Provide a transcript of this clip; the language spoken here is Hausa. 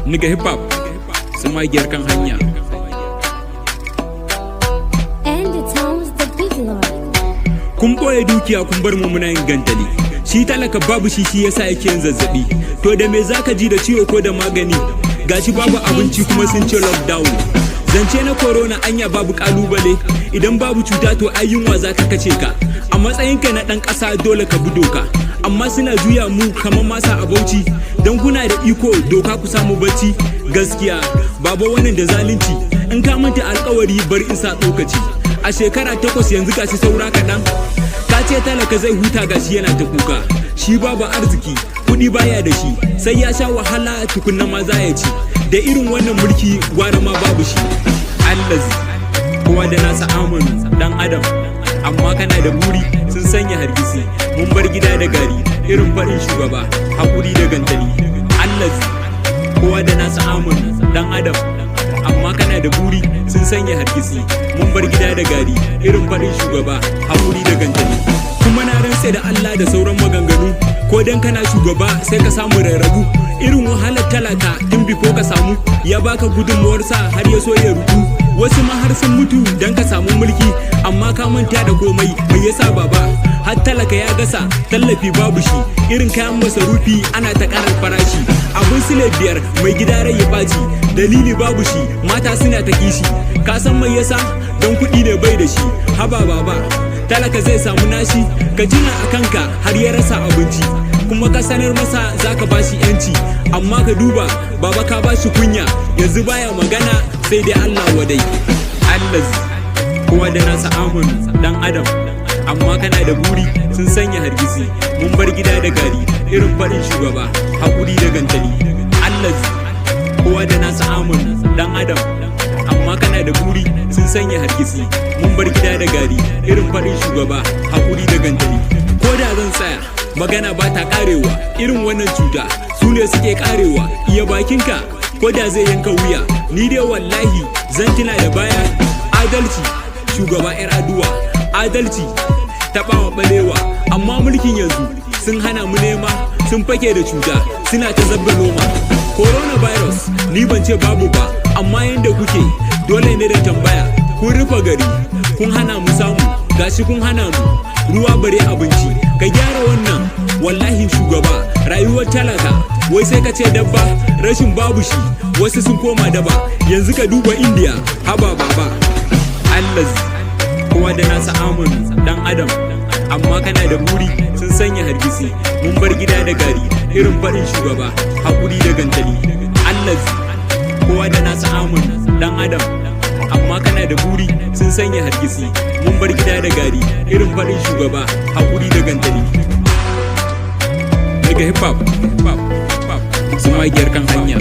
Nigga hip hop, sun magiyar kan hanya. And it owns the big lord. Kun boye dukiya kun bar mu muna yin gantali. Shi talaka babu shi yasa yake yin zazzabi. To da me zaka ji da ciwo ko da magani? Gashi babu abinci kuma sun ce lockdown. Zance na corona anya babu kalubale. Idan babu cuta to ai yunwa zaka kace ka. A matsayinka na dan kasa dole ka bi doka. Amma suna juya mu kamar masa a Bauchi. Dan kuna da iko doka ku samu bacci. Gaskiya babu wannan da zalunci. In ka manta alkawari bar in sa tsokaci. A shekara 8 yanzu gashi saura kaɗan. Ka ce talaka zai huta gashi yana ta kuka. Shi babu arziki kuɗi baya da shi. Sai ya sha wahala tukunna ma za ya ci. Da irin wannan mulki gwara ma babu shi. Allazi kowa da nasa amanu dan adam. Amma kana da buri sun sanya hargitsi. Mun bar gida da gari irin farin shugaba hakuri da gantali. Allazi kowa da nasa amanu dan adam. Amma kana da buri sun sanya hargitsi. Mun bar gida da gari irin farin shugaba hakuri da gantali. Kuma na rantse da Allah da sauran maganganu. Ko dan kana shugaba sai ka samu rarrabu. Irin wahalar talaka tun biko ka samu. Ya baka gudunmuwarsa har ya so ya rubu. Wasu ma har sun mutu dan ka samu mulki. Amma ka manta da komai bai yasa baba. Har talaka ya gasa tallafi babu shi. Irin kayan masarufi ana ta karar farashi. Abin sile 5 mai gida rai ya baci. Dalili babu shi mata suna ta kishi. Ka san mai yasa don kuɗi ne bai da shi. Haba baba talaka zai samu nashi. Ka jina a kanka har ya rasa abinci. Kuma ka sanar masa zaka bashi yanci. Amma ka duba baba ka bashi kunya. Yanzu baya magana sai dai Allah wadai. Allazi kowa da nasa amanu dan adam. Amma kana da buri sun sanya hargitsi. Mun bar gida da gari irin farin shugaba hakuri da gantali. Allazi kowa da nasa amanu dan adam. Amma kana da buri sun sanya hargitsi. Mun bar gida da gari irin farin shugaba hakuri da gantali. Ko da zan tsaya magana ba ta karewa. Irin wannan cuta su ne suke karewa. Iya bakinka ko da zai yanka wuya. Ni dai wallahi zan tuna da baya. Adalci shugaba yar aduwa. Adalci taɓawa balewa. Amma mulkin yanzu sun hana mu nema. Sun fake da cuta suna ta zabga noma. Coronavirus ni ban ce babu ba. Amma yanda kuke dole ne da tambaya. Kun rufe gari kun hana mu samu. Gashi kun hana mu ruwa bare abinci. Ka gyara wannan wallahi shugaba. Rayuwar talaka wai sai ka ce dabba. Rashin babu shi wasu sun koma daba. Yanzu ka duba India haba baba. Allazi kowa da nasa amanu dan adam. Amma kana da buri sun sanya hargitsi. Mun bar gida da gari irin farin shugaba hakuri da gantali. Allazi kowa da nasa amanu dan adam. Amma kana da buri sun sanya hargitsi. Mun bar gida da gari irin farin shugaba hakuri da gantali. Nigga hip hop, sun magiyar kan hanya.